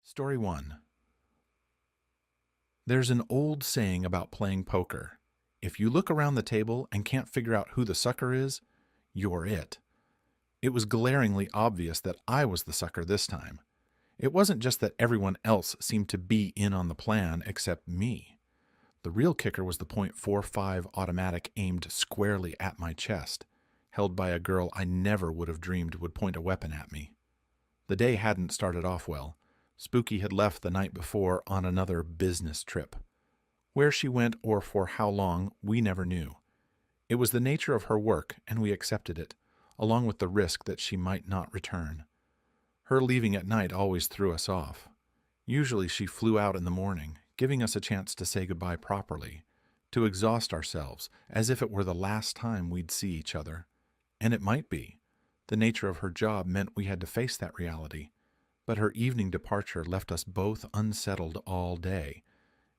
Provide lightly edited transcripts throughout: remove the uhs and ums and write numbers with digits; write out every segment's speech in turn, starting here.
Story 1. There's an old saying about playing poker. If you look around the table and can't figure out who the sucker is, you're it. It was glaringly obvious that I was the sucker this time. It wasn't just that everyone else seemed to be in on the plan except me. The real kicker was the .45 automatic aimed squarely at my chest, held by a girl I never would have dreamed would point a weapon at me. The day hadn't started off well. Spooky had left the night before on another business trip. Where she went or for how long, we never knew. It was the nature of her work, and we accepted it, along with the risk that she might not return. Her leaving at night always threw us off. Usually she flew out in the morning, giving us a chance to say goodbye properly, to exhaust ourselves as if it were the last time we'd see each other. And it might be. The nature of her job meant we had to face that reality. But her evening departure left us both unsettled all day,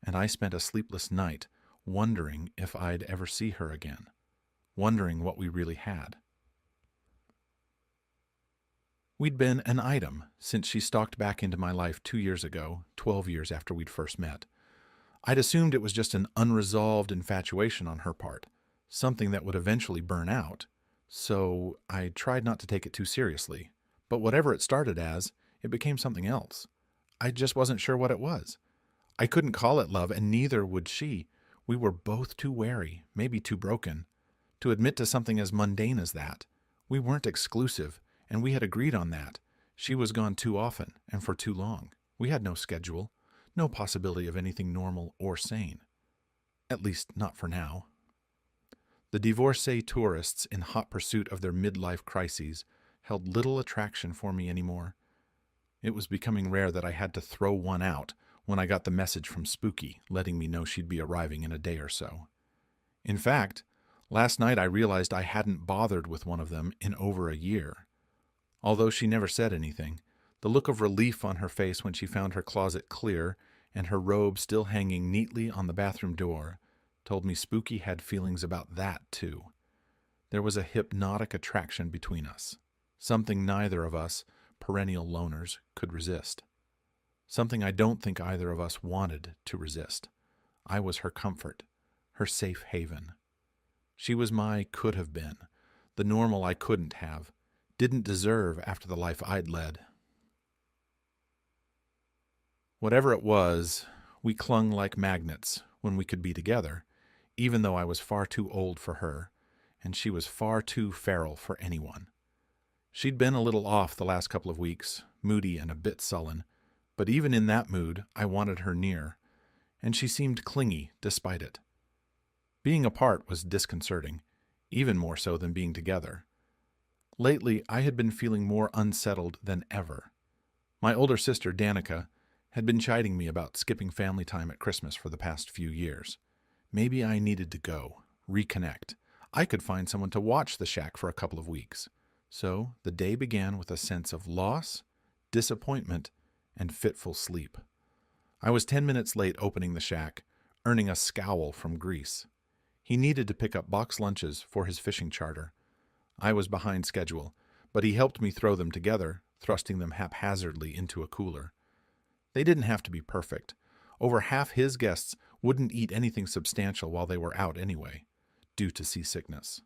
and I spent a sleepless night wondering if I'd ever see her again, wondering what we really had. We'd been an item since she stalked back into my life 2 years ago, 12 years after we'd first met. I'd assumed it was just an unresolved infatuation on her part, something that would eventually burn out, so I tried not to take it too seriously. But whatever it started as, it became something else. I just wasn't sure what it was. I couldn't call it love, and neither would she. We were both too wary, maybe too broken, to admit to something as mundane as that. We weren't exclusive, and we had agreed on that. She was gone too often, and for too long. We had no schedule, no possibility of anything normal or sane. At least, not for now. The divorcee tourists in hot pursuit of their midlife crises held little attraction for me anymore. It was becoming rare that I had to throw one out when I got the message from Spooky letting me know she'd be arriving in a day or so. In fact, last night I realized I hadn't bothered with one of them in over a year. Although she never said anything, the look of relief on her face when she found her closet clear and her robe still hanging neatly on the bathroom door told me Spooky had feelings about that too. There was a hypnotic attraction between us, something neither of us, perennial loners, could resist. Something I don't think either of us wanted to resist. I was her comfort, her safe haven. She was my could have been, the normal I couldn't have, didn't deserve after the life I'd led. Whatever it was, we clung like magnets when we could be together, even though I was far too old for her, and she was far too feral for anyone. She'd been a little off the last couple of weeks, moody and a bit sullen, but even in that mood, I wanted her near, and she seemed clingy despite it. Being apart was disconcerting, even more so than being together. Lately, I had been feeling more unsettled than ever. My older sister, Danica, had been chiding me about skipping family time at Christmas for the past few years. Maybe I needed to go, reconnect. I could find someone to watch the shack for a couple of weeks. So the day began with a sense of loss, disappointment, and fitful sleep. I was 10 minutes late opening the shack, earning a scowl from Grease. He needed to pick up box lunches for his fishing charter. I was behind schedule, but he helped me throw them together, thrusting them haphazardly into a cooler. They didn't have to be perfect. Over half his guests wouldn't eat anything substantial while they were out anyway, due to seasickness.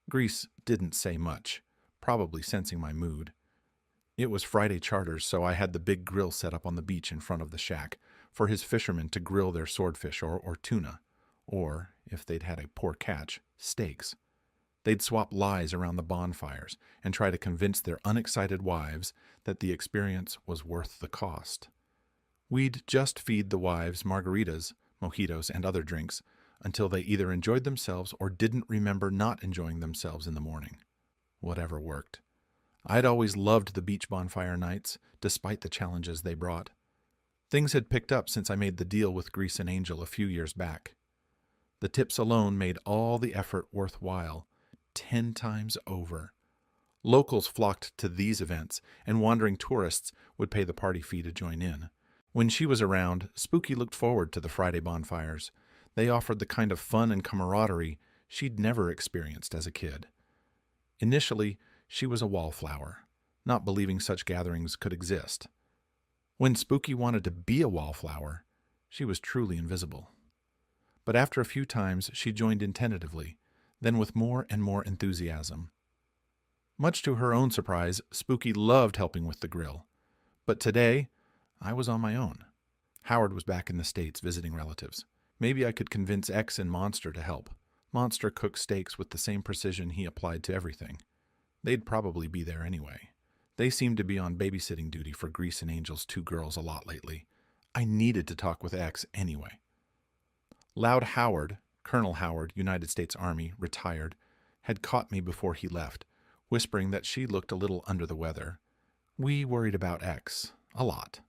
Grease didn't say much, probably sensing my mood. It was Friday charters, so I had the big grill set up on the beach in front of the shack for his fishermen to grill their swordfish or tuna, or, if they'd had a poor catch, steaks. They'd swap lies around the bonfires and try to convince their unexcited wives that the experience was worth the cost. We'd just feed the wives margaritas, mojitos, and other drinks until they either enjoyed themselves or didn't remember not enjoying themselves in the morning. Whatever worked. I'd always loved the beach bonfire nights, despite the challenges they brought. Things had picked up since I made the deal with Grease and Angel a few years back. The tips alone made all the effort worthwhile, 10 times over. Locals flocked to these events, and wandering tourists would pay the party fee to join in. When she was around, Spooky looked forward to the Friday bonfires. They offered the kind of fun and camaraderie she'd never experienced as a kid. Initially, she was a wallflower, not believing such gatherings could exist. When Spooky wanted to be a wallflower, she was truly invisible. But after a few times, she joined in tentatively, then with more and more enthusiasm. Much to her own surprise, Spooky loved helping with the grill. But today, I was on my own. Howard was back in the States visiting relatives. Maybe I could convince X and Monster to help. Monster cooked steaks with the same precision he applied to everything. They'd probably be there anyway. They seemed to be on babysitting duty for Grease and Angel's two girls a lot lately. I needed to talk with X anyway. Loud Howard, Colonel Howard, United States Army, retired, had caught me before he left, whispering that she looked a little under the weather. We worried about X. A lot.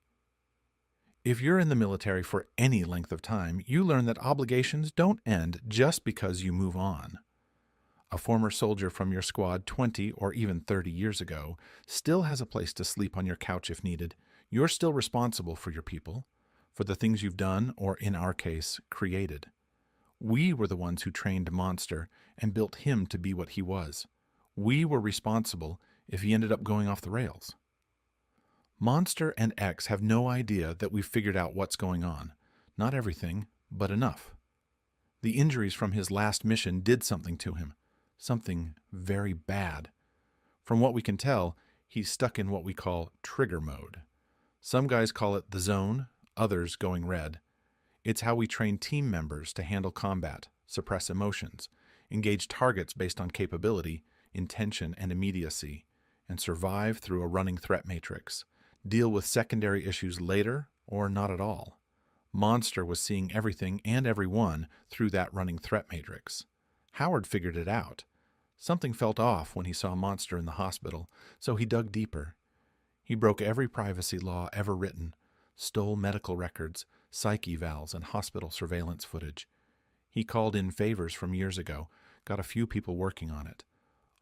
If you're in the military for any length of time, you learn that obligations don't end just because you move on. A former soldier from your squad 20 or even 30 years ago still has a place to sleep on your couch if needed. You're still responsible for your people, for the things you've done, or in our case, created. We were the ones who trained Monster and built him to be what he was. We were responsible if he ended up going off the rails. Monster and X have no idea that we've figured out what's going on. Not everything, but enough. The injuries from his last mission did something to him. Something very bad. From what we can tell, he's stuck in what we call trigger mode. Some guys call it the zone, others going red. It's how we train team members to handle combat, suppress emotions, engage targets based on capability, intention, and immediacy, and survive through a running threat matrix. Deal with secondary issues later or not at all. Monster was seeing everything and everyone through that running threat matrix. Howard figured it out. Something felt off when he saw Monster in the hospital, so he dug deeper. He broke every privacy law ever written, stole medical records, psych evals, and hospital surveillance footage. He called in favors from years ago, got a few people working on it.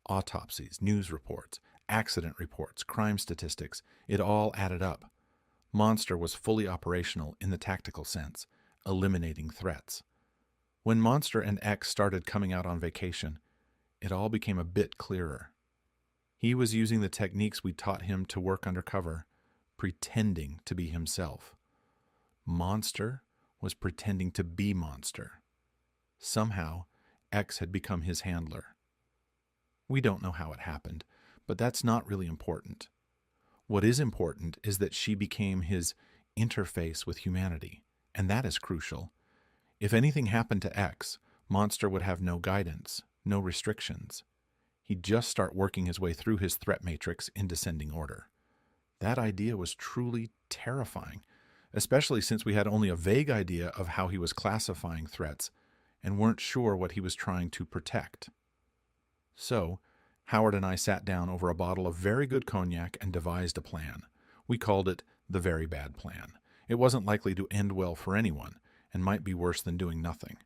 Autopsies, news reports, accident reports, crime statistics, it all added up. Monster was fully operational in the tactical sense, eliminating threats. When Monster and X started coming out on vacation, it all became a bit clearer. He was using the techniques we taught him to work undercover, pretending to be himself. Monster was pretending to be Monster. Somehow, X had become his handler. We don't know how it happened, but that's not really important. What is important is that she became his interface with humanity, and that is crucial. If anything happened to X, Monster would have no guidance, no restrictions. He'd just start working his way through his threat matrix in descending order. That idea was truly terrifying, especially since we had only a vague idea of how he was classifying threats and weren't sure what he was trying to protect. So, Howard and I sat down over a bottle of very good cognac and devised a plan. We called it the Very Bad Plan. It wasn't likely to end well for anyone, and might be worse than doing nothing.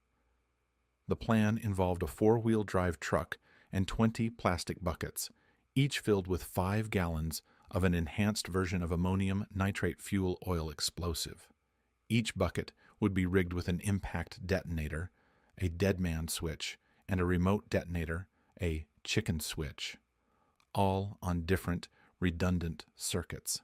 The plan involved a 4-wheel drive truck and 20 plastic buckets, each filled with 5 gallons of an enhanced version of ammonium nitrate fuel oil explosive. Each bucket would be rigged with an impact detonator, a dead man switch, and a remote detonator, a chicken switch, all on different, redundant circuits.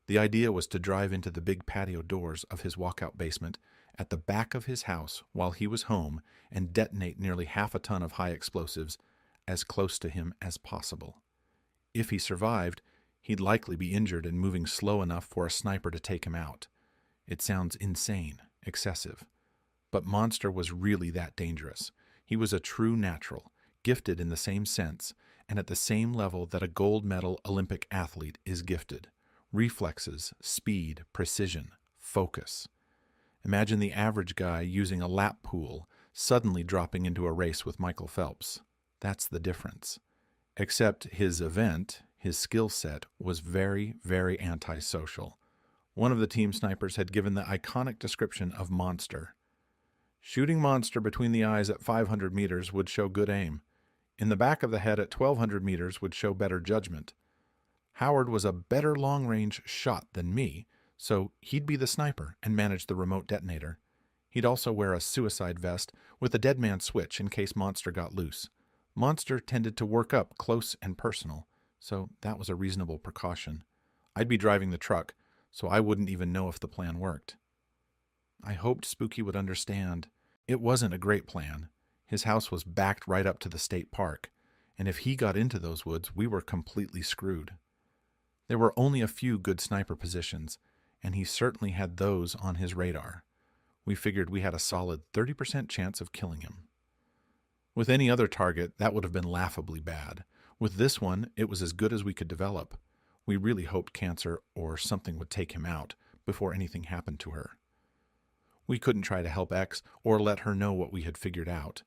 The idea was to drive into the big patio doors of his walkout basement at the back of his house while he was home and detonate nearly half a ton of high explosives as close to him as possible. If he survived, he'd likely be injured and moving slow enough for a sniper to take him out. It sounds insane, excessive. But Monster was really that dangerous. He was a true natural, gifted in the same sense, and at the same level that a gold medal Olympic athlete is gifted. Reflexes, speed, precision, focus. Imagine the average guy using a lap pool suddenly dropping into a race with Michael Phelps. That's the difference. Except his event, his skill set, was very, very antisocial. One of the team snipers had given the iconic description of Monster. Shooting Monster between the eyes at 500 meters would show good aim. In the back of the head at 1,200 meters would show better judgment. Howard was a better long-range shot than me, so he'd be the sniper and manage the remote detonator. He'd also wear a suicide vest with a dead man switch in case Monster got loose. Monster tended to work up close and personal, so that was a reasonable precaution. I'd be driving the truck, so I wouldn't even know if the plan worked. I hoped Spooky would understand. It wasn't a great plan. His house was backed right up to the state park, and if he got into those woods, we were completely screwed. There were only a few good sniper positions, and he certainly had those on his radar. We figured we had a solid 30% chance of killing him. With any other target, that would have been laughably bad. With this one, it was as good as we could develop. We really hoped cancer or something would take him out before anything happened to her. We couldn't try to help X or let her know what we had figured out.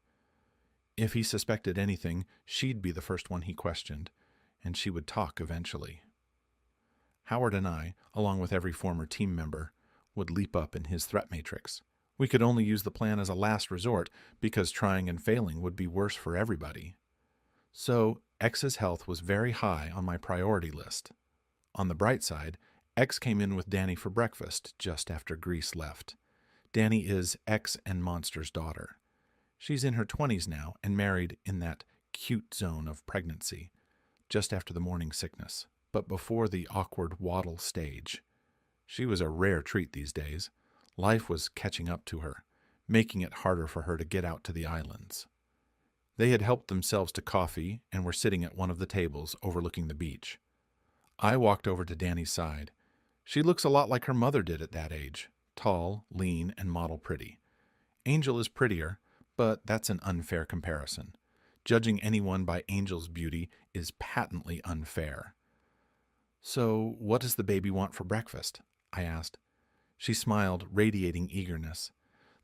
If he suspected anything, she'd be the first one he questioned, and she would talk eventually. Howard and I, along with every former team member, would leap up in his threat matrix. We could only use the plan as a last resort because trying and failing would be worse for everybody. So, X's health was very high on my priority list. On the bright side, X came in with Danny for breakfast just after Grease left. Danny is X and Monster's daughter. She's in her 20s now and married in that cute zone of pregnancy, just after the morning sickness, but before the awkward waddle stage. She was a rare treat these days. Life was catching up to her, making it harder for her to get out to the islands. They had helped themselves to coffee and were sitting at one of the tables overlooking the beach. I walked over to Danny's side. She looks a lot like her mother did at that age, tall, lean, and model pretty. Angel is prettier, but that's an unfair comparison. Judging anyone by Angel's beauty is patently unfair. "So, what does the baby want for breakfast?" I asked. She smiled, radiating eagerness.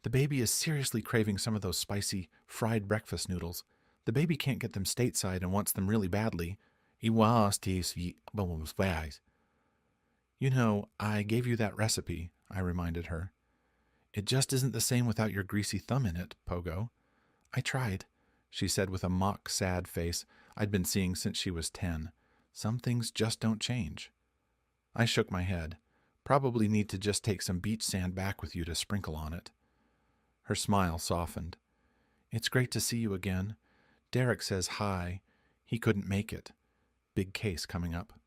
"The baby is seriously craving some of those spicy, fried breakfast noodles. The baby can't get them stateside and wants them really badly. You know, I gave you that recipe," I reminded her. "It just isn't the same without your greasy thumb in it, Pogo." "I tried," she said with a mock sad face I'd been seeing since she was 10. "Some things just don't change." I shook my head. "Probably need to just take some beach sand back with you to sprinkle on it." Her smile softened. "It's great to see you again. Derek says hi. He couldn't make it. Big case coming up."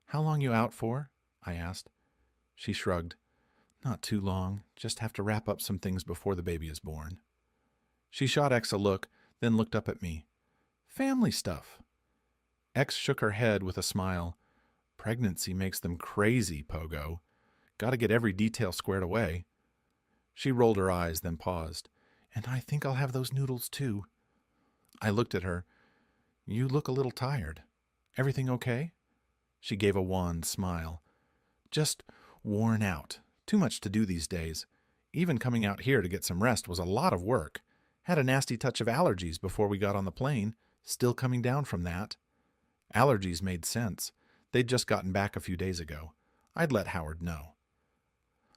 "How long you out for?" I asked. She shrugged. "Not too long. Just have to wrap up some things before the baby is born." She shot X a look, then looked up at me. "Family stuff." X shook her head with a smile. "Pregnancy makes them crazy, Pogo. Gotta get every detail squared away." She rolled her eyes, then paused. "And I think I'll have those noodles too." I looked at her. "You look a little tired. Everything okay?" She gave a wan smile. "Just worn out. Too much to do these days. Even coming out here to get some rest was a lot of work. Had a nasty touch of allergies before we got on the plane. Still coming down from that." Allergies made sense. They'd just gotten back a few days ago. I'd let Howard know.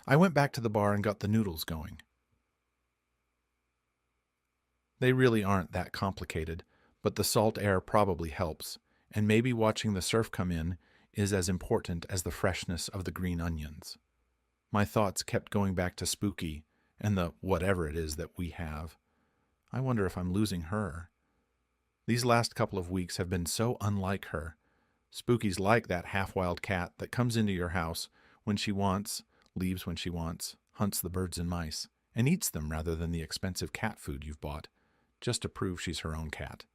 I went back to the bar and got the noodles going. They really aren't that complicated, but the salt air probably helps, and maybe watching the surf come in is as important as the freshness of the green onions. My thoughts kept going back to Spooky and the whatever it is that we have. I wonder if I'm losing her. These last couple of weeks have been so unlike her. Spooky's like that half-wild cat that comes into your house when she wants, leaves when she wants, hunts the birds and mice, and eats them rather than the expensive cat food you've bought, just to prove she's her own cat.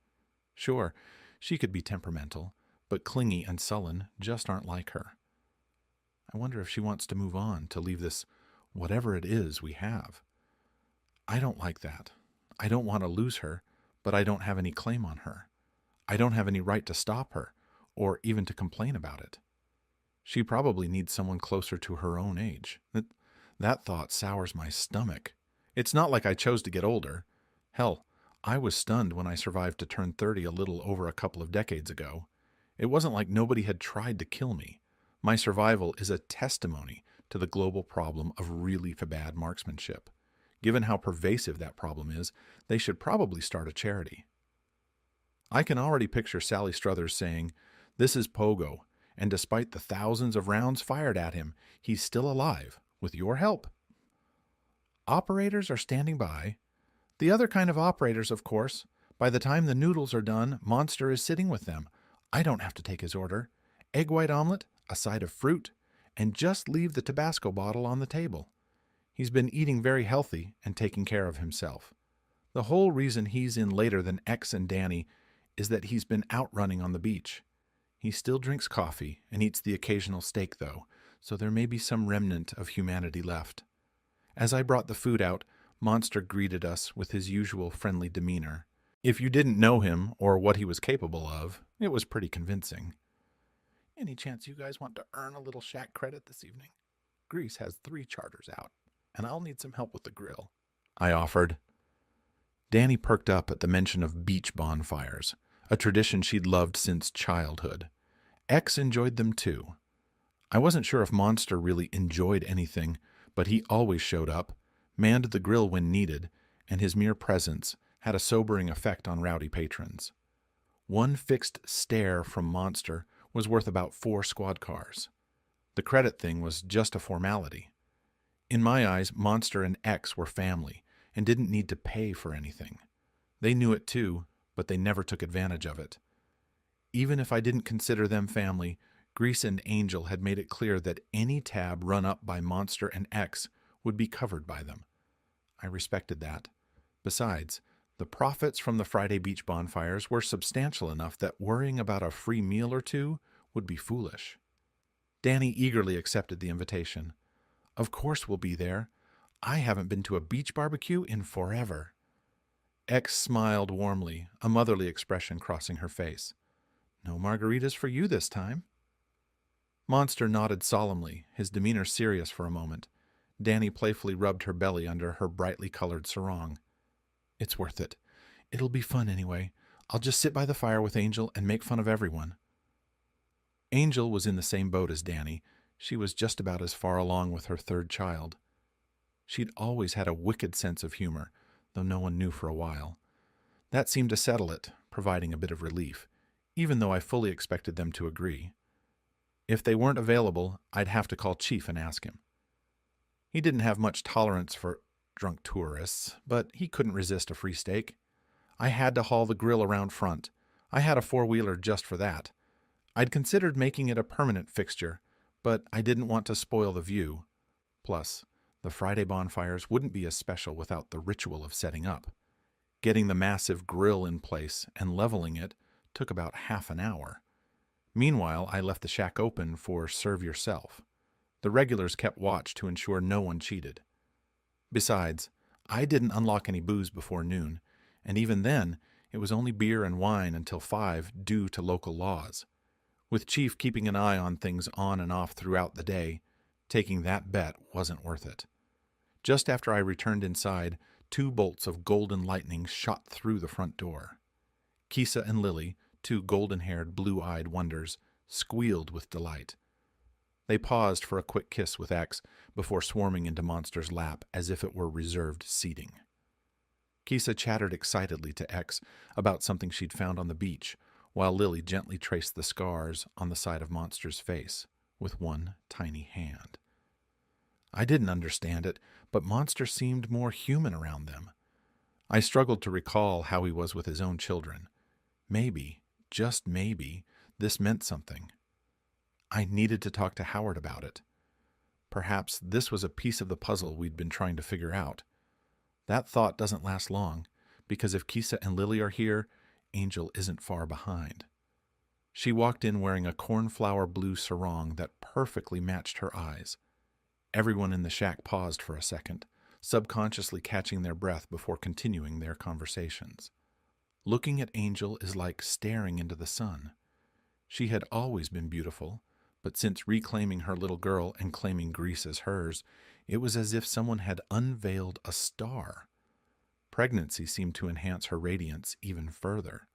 Sure, she could be temperamental, but clingy and sullen just aren't like her. I wonder if she wants to move on, to leave this whatever it is we have. I don't like that. I don't want to lose her, but I don't have any claim on her. I don't have any right to stop her, or even to complain about it. She probably needs someone closer to her own age. That thought sours my stomach. It's not like I chose to get older. Hell, I was stunned when I survived to turn 30 a little over a couple of decades ago. It wasn't like nobody had tried to kill me. My survival is a testimony to the global problem of really bad marksmanship. Given how pervasive that problem is, they should probably start a charity. I can already picture Sally Struthers saying, "This is Pogo, and despite the thousands of rounds fired at him, he's still alive, with your help." Operators are standing by. The other kind of operators, of course. By the time the noodles are done, Monster is sitting with them. I don't have to take his order. Egg white omelet, a side of fruit, and just leave the Tabasco bottle on the table. He's been eating very healthy and taking care of himself. The whole reason he's in later than X and Danny is that he's been out running on the beach. He still drinks coffee and eats the occasional steak, though, so there may be some remnant of humanity left. As I brought the food out, Monster greeted us with his usual friendly demeanor. If you didn't know him or what he was capable of, it was pretty convincing. Any chance you guys want to earn a little shack credit this evening? Grease has 3 charters out, and I'll need some help with the grill, I offered. Danny perked up at the mention of beach bonfires, a tradition she'd loved since childhood. X enjoyed them too. I wasn't sure if Monster really enjoyed anything, but he always showed up, manned the grill when needed, and his mere presence had a sobering effect on rowdy patrons. One fixed stare from Monster was worth about 4 squad cars. The credit thing was just a formality. In my eyes, Monster and X were family and didn't need to pay for anything. They knew it too, but they never took advantage of it. Even if I didn't consider them family, Grease and Angel had made it clear that any tab run up by Monster and X would be covered by them. I respected that. Besides, the profits from the Friday beach bonfires were substantial enough that worrying about a free meal or two would be foolish. Danny eagerly accepted the invitation. Of course we'll be there. I haven't been to a beach barbecue in forever. X smiled warmly, a motherly expression crossing her face. No margaritas for you this time. Monster nodded solemnly, his demeanor serious for a moment. Danny playfully rubbed her belly under her brightly colored sarong. It's worth it. It'll be fun anyway. I'll just sit by the fire with Angel and make fun of everyone. Angel was in the same boat as Danny. She was just about as far along with her 3rd child. She'd always had a wicked sense of humor, though no one knew for a while. That seemed to settle it, providing a bit of relief, even though I fully expected them to agree. If they weren't available, I'd have to call Chief and ask him. He didn't have much tolerance for drunk tourists, but he couldn't resist a free steak. I had to haul the grill around front. I had a 4-wheeler just for that. I'd considered making it a permanent fixture, but I didn't want to spoil the view. Plus, the Friday bonfires wouldn't be as special without the ritual of setting up. Getting the massive grill in place and leveling it took about half an hour. Meanwhile, I left the shack open for serve yourself. The regulars kept watch to ensure no one cheated. Besides, I didn't unlock any booze before noon, and even then, it was only beer and wine until 5 due to local laws. With Chief keeping an eye on things on and off throughout the day, taking that bet wasn't worth it. Just after I returned inside, 2 bolts of golden lightning shot through the front door. Kisa and Lily, 2 golden-haired, blue-eyed wonders, squealed with delight. They paused for a quick kiss with X before swarming into Monster's lap as if it were reserved seating. Kisa chattered excitedly to X about something she'd found on the beach, while Lily gently traced the scars on the side of Monster's face with one tiny hand. I didn't understand it, but Monster seemed more human around them. I struggled to recall how he was with his own children. Maybe, just maybe, this meant something. I needed to talk to Howard about it. Perhaps this was a piece of the puzzle we'd been trying to figure out. That thought doesn't last long, because if Kisa and Lily are here, Angel isn't far behind. She walked in wearing a cornflower blue sarong that perfectly matched her eyes. Everyone in the shack paused for a second, subconsciously catching their breath before continuing their conversations. Looking at Angel is like staring into the sun. She had always been beautiful, but since reclaiming her little girl and claiming Grease as hers, it was as if someone had unveiled a star. Pregnancy seemed to enhance her radiance even further.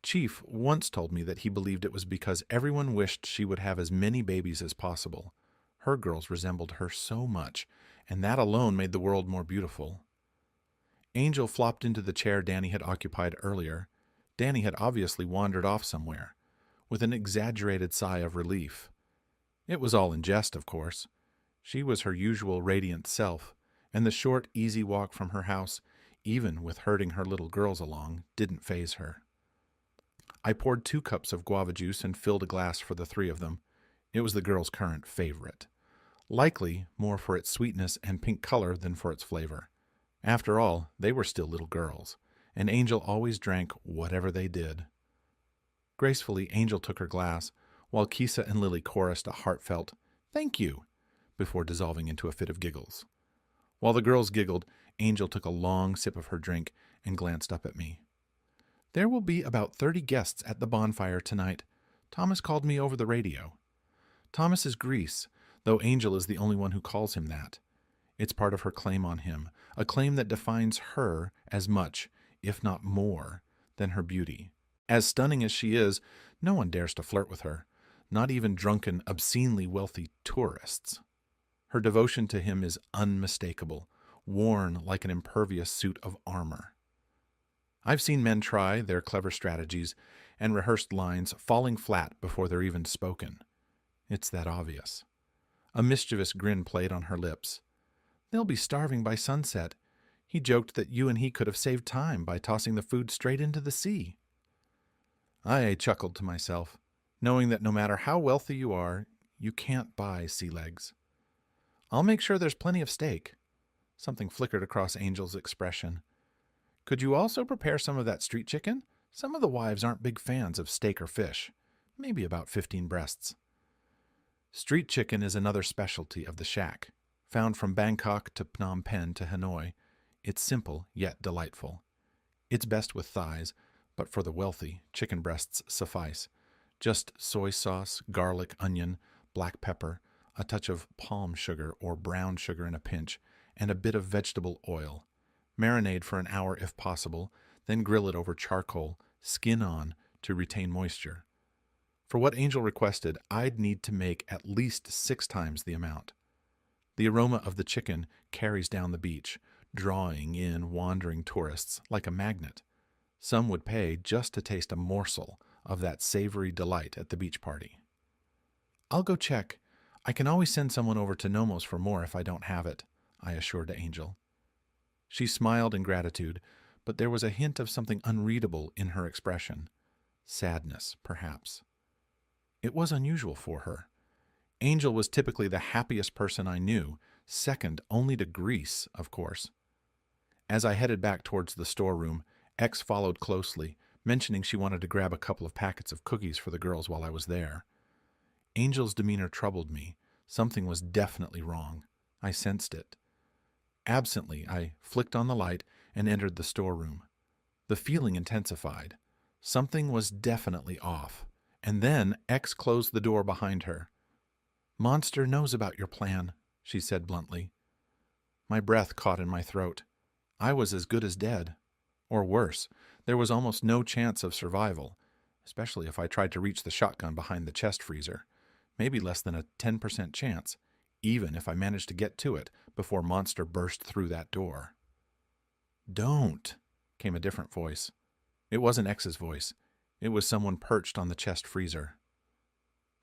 Chief once told me that he believed it was because everyone wished she would have as many babies as possible. Her girls resembled her so much, and that alone made the world more beautiful. Angel flopped into the chair Danny had occupied earlier. Danny had obviously wandered off somewhere, with an exaggerated sigh of relief. It was all in jest, of course. She was her usual radiant self, and the short, easy walk from her house, even with herding her little girls along, didn't faze her. I poured 2 cups of guava juice and filled a glass for the 3 of them. It was the girl's current favorite, likely more for its sweetness and pink color than for its flavor. After all, they were still little girls, and Angel always drank whatever they did. Gracefully, Angel took her glass, while Kisa and Lily chorused a heartfelt, "Thank you," before dissolving into a fit of giggles. While the girls giggled, Angel took a long sip of her drink and glanced up at me. "There will be about 30 guests at the bonfire tonight. Thomas called me over the radio." Thomas is Grease, though Angel is the only one who calls him that. It's part of her claim on him, a claim that defines her as much, if not more, than her beauty. As stunning as she is, no one dares to flirt with her, not even drunken, obscenely wealthy tourists. Her devotion to him is unmistakable, worn like an impervious suit of armor. I've seen men try their clever strategies and rehearsed lines falling flat before they're even spoken. It's that obvious. A mischievous grin played on her lips. "They'll be starving by sunset. He joked that you and he could have saved time by tossing the food straight into the sea." I chuckled to myself, knowing that no matter how wealthy you are, you can't buy sea legs. "I'll make sure there's plenty of steak." Something flickered across Angel's expression. "Could you also prepare some of that street chicken? Some of the wives aren't big fans of steak or fish. Maybe about 15 breasts." Street chicken is another specialty of the shack. Found from Bangkok to Phnom Penh to Hanoi, it's simple yet delightful. It's best with thighs, but for the wealthy, chicken breasts suffice. Just soy sauce, garlic, onion, black pepper, a touch of palm sugar or brown sugar in a pinch, and a bit of vegetable oil. Marinade for an hour if possible, then grill it over charcoal, skin on, to retain moisture. For what Angel requested, I'd need to make at least 6 times the amount. The aroma of the chicken carries down the beach, drawing in wandering tourists like a magnet. Some would pay just to taste a morsel of that savory delight at the beach party. "I'll go check. I can always send someone over to Nomos for more if I don't have it," I assured Angel. She smiled in gratitude, but there was a hint of something unreadable in her expression. Sadness, perhaps. It was unusual for her. Angel was typically the happiest person I knew, second only to Grease, of course. As I headed back towards the storeroom, X followed closely, mentioning she wanted to grab a couple of packets of cookies for the girls while I was there. Angel's demeanor troubled me. Something was definitely wrong. I sensed it. Absently, I flicked on the light and entered the storeroom. The feeling intensified. Something was definitely off. And then X closed the door behind her. "Monster knows about your plan," she said bluntly. My breath caught in my throat. I was as good as dead. Or worse, there was almost no chance of survival, especially if I tried to reach the shotgun behind the chest freezer. Maybe less than a 10% chance, even if I managed to get to it before Monster burst through that door. "Don't," came a different voice. It wasn't X's voice. It was someone perched on the chest freezer.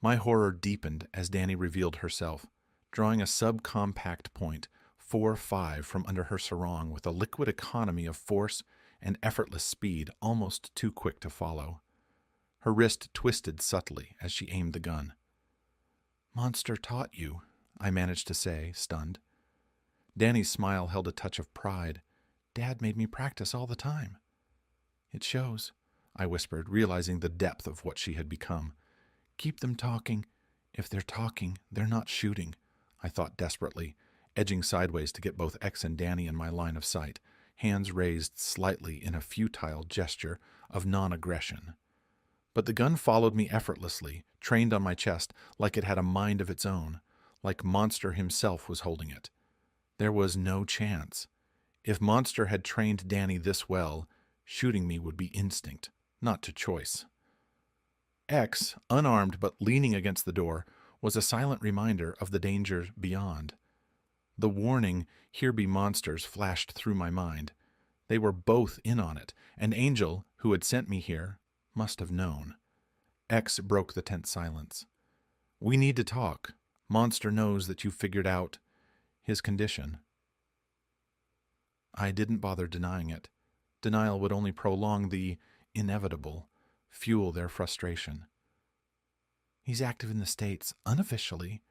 My horror deepened as Danny revealed herself, drawing a subcompact point 4.5 from under her sarong with a liquid economy of force and effortless speed almost too quick to follow. Her wrist twisted subtly as she aimed the gun. "Monster taught you," I managed to say, stunned. Danny's smile held a touch of pride. "Dad made me practice all the time." "It shows," I whispered, realizing the depth of what she had become. "Keep them talking. If they're talking, they're not shooting," I thought desperately, edging sideways to get both X and Danny in my line of sight, hands raised slightly in a futile gesture of non-aggression. But the gun followed me effortlessly, trained on my chest like it had a mind of its own, like Monster himself was holding it. There was no chance. If Monster had trained Danny this well, shooting me would be instinct, not to choice. X, unarmed but leaning against the door, was a silent reminder of the danger beyond. The warning, "Here be monsters," flashed through my mind. They were both in on it, and Angel, who had sent me here, must have known. X broke the tense silence. "We need to talk. Monster knows that you've figured out his condition." I didn't bother denying it. Denial would only prolong the inevitable, fuel their frustration. He's active in the States, unofficially.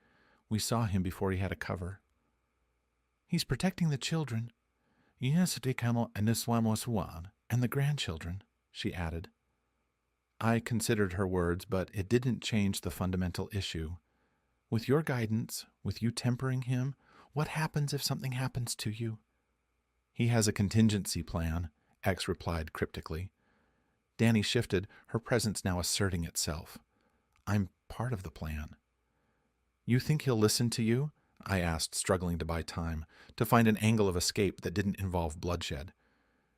We saw him before he had a cover. He's protecting the children. Yes, and the grandchildren, she added. I considered her words, but it didn't change the fundamental issue. With your guidance, with you tempering him, what happens if something happens to you? He has a contingency plan, X replied cryptically. Danny shifted, her presence now asserting itself. I'm part of the plan. You think he'll listen to you? I asked, struggling to buy time, to find an angle of escape that didn't involve bloodshed.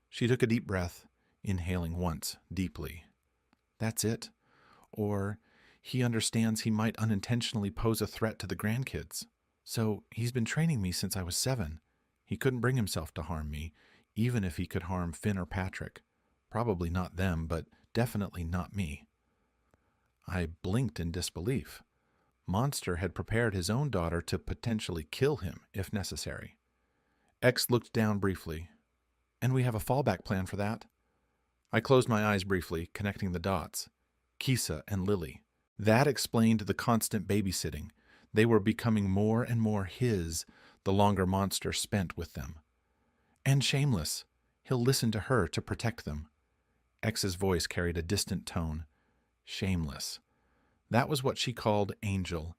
She took a deep breath, inhaling once, deeply. That's it. Or he understands he might unintentionally pose a threat to the grandkids. So he's been training me since I was 7. He couldn't bring himself to harm me, even if he could harm Finn or Patrick. Probably not them, but definitely not me. I blinked in disbelief. Monster had prepared his own daughter to potentially kill him, if necessary. X looked down briefly. And we have a fallback plan for that? I closed my eyes briefly, connecting the dots. Kisa and Lily. That explained the constant babysitting. They were becoming more and more his the longer Monster spent with them. And shameless. He'll listen to her to protect them. X's voice carried a distant tone. Shameless. That was what she called Angel.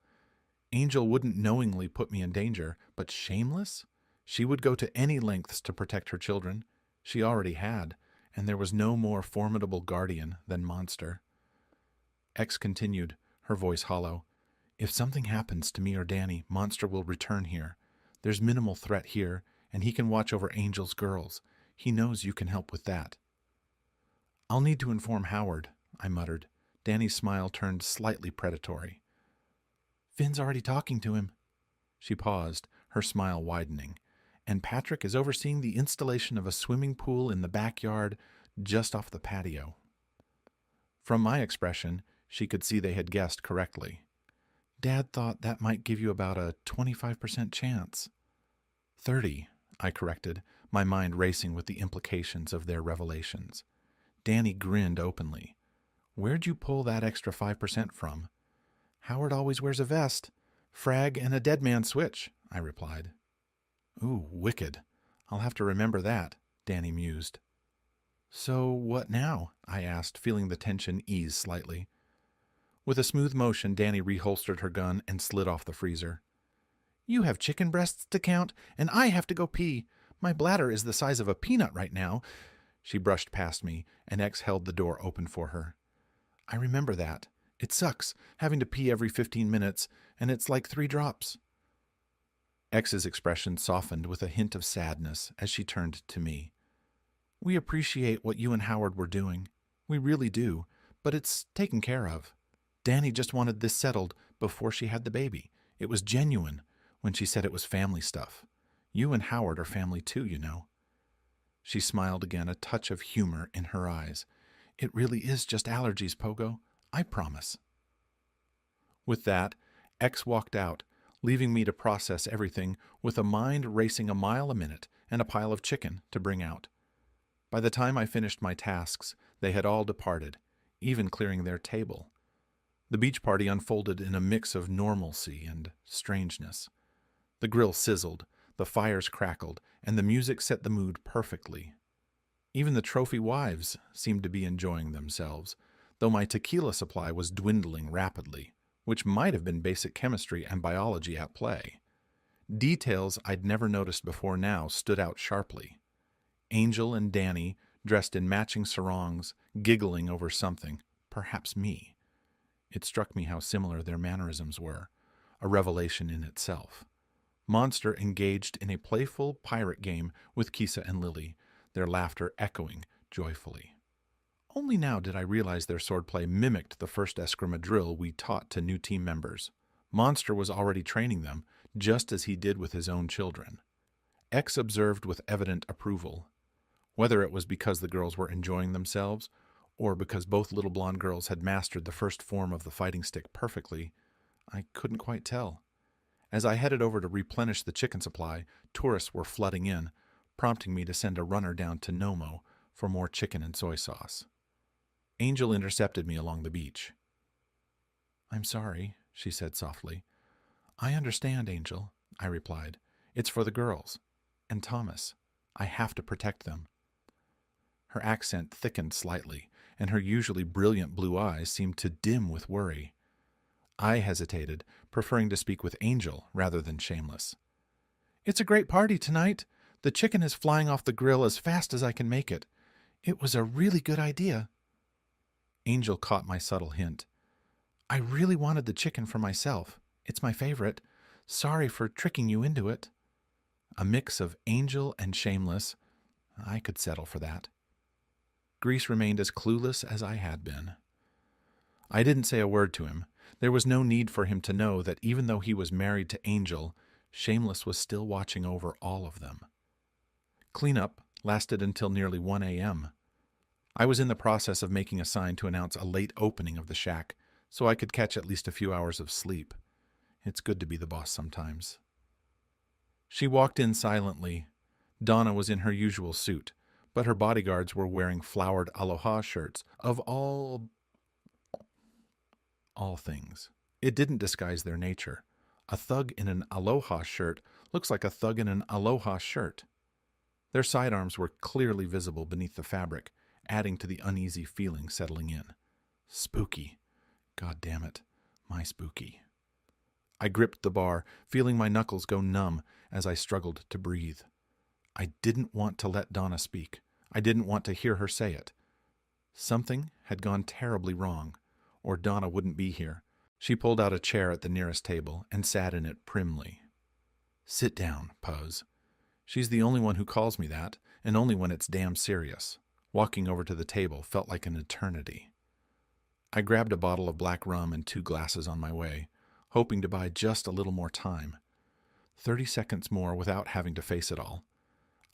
Angel wouldn't knowingly put me in danger, but shameless? She would go to any lengths to protect her children. She already had, and there was no more formidable guardian than Monster. X continued, her voice hollow. If something happens to me or Danny, Monster will return here. There's minimal threat here, and he can watch over Angel's girls. He knows you can help with that. I'll need to inform Howard, I muttered. Danny's smile turned slightly predatory. Finn's already talking to him. She paused, her smile widening. And Patrick is overseeing the installation of a swimming pool in the backyard just off the patio. From my expression, she could see they had guessed correctly. Dad thought that might give you about a 25% chance. 30, I corrected, my mind racing with the implications of their revelations. Danny grinned openly. Where'd you pull that extra 5% from? Howard always wears a vest. Frag and a dead man switch, I replied. Ooh, wicked. I'll have to remember that, Danny mused. So what now? I asked, feeling the tension ease slightly. With a smooth motion, Danny reholstered her gun and slid off the freezer. You have chicken breasts to count, and I have to go pee. My bladder is the size of a peanut right now. She brushed past me, and X held the door open for her. I remember that. It sucks, having to pee every 15 minutes, and it's like 3 drops. X's expression softened with a hint of sadness as she turned to me. We appreciate what you and Howard were doing. We really do, but it's taken care of. Danny just wanted this settled before she had the baby. It was genuine when she said it was family stuff. You and Howard are family too, you know. She smiled again, a touch of humor in her eyes. It really is just allergies, Pogo. I promise. With that, X walked out, leaving me to process everything with a mind racing a mile a minute and a pile of chicken to bring out. By the time I finished my tasks, they had all departed, even clearing their table. The beach party unfolded in a mix of normalcy and strangeness. The grill sizzled, the fires crackled, and the music set the mood perfectly. Even the trophy wives seemed to be enjoying themselves, though my tequila supply was dwindling rapidly, which might have been basic chemistry and biology at play. Details I'd never noticed before now stood out sharply. Angel and Danny, dressed in matching sarongs, giggling over something, perhaps me. It struck me how similar their mannerisms were, a revelation in itself. Monster engaged in a playful pirate game with Kisa and Lily, their laughter echoing joyfully. Only now did I realize their swordplay mimicked the first eskrima drill we taught to new team members. Monster was already training them, just as he did with his own children. X observed with evident approval. Whether it was because the girls were enjoying themselves, or because both little blonde girls had mastered the first form of the fighting stick perfectly, I couldn't quite tell. As I headed over to replenish the chicken supply, tourists were flooding in, prompting me to send a runner down to Nomo for more chicken and soy sauce. Angel intercepted me along the beach. I'm sorry, she said softly. I understand, Angel, I replied. It's for the girls. And Thomas. I have to protect them. Her accent thickened slightly, and her usually brilliant blue eyes seemed to dim with worry. I hesitated, preferring to speak with Angel rather than Shameless. It's a great party tonight. The chicken is flying off the grill as fast as I can make it. It was a really good idea. Angel caught my subtle hint. I really wanted the chicken for myself. It's my favorite. Sorry for tricking you into it. A mix of Angel and Shameless. I could settle for that. Grease remained as clueless as I had been. I didn't say a word to him. There was no need for him to know that even though he was married to Angel, Shameless was still watching over all of them. Cleanup lasted until nearly 1 a.m. I was in the process of making a sign to announce a late opening of the shack, so I could catch at least a few hours of sleep. It's good to be the boss sometimes. She walked in silently. Donna was in her usual suit, but her bodyguards were wearing flowered aloha shirts of all things. It didn't disguise their nature. A thug in an aloha shirt looks like a thug in an aloha shirt. Their sidearms were clearly visible beneath the fabric, adding to the uneasy feeling settling in. Spooky. God damn it. My spooky. I gripped the bar, feeling my knuckles go numb as I struggled to breathe. I didn't want to let Donna speak. I didn't want to hear her say it. Something had gone terribly wrong, or Donna wouldn't be here. She pulled out a chair at the nearest table and sat in it primly. Sit down, Pose. She's the only one who calls me that, and only when it's damn serious. Walking over to the table felt like an eternity. I grabbed a bottle of black rum and 2 glasses on my way, hoping to buy just a little more time. 30 seconds more without having to face it all.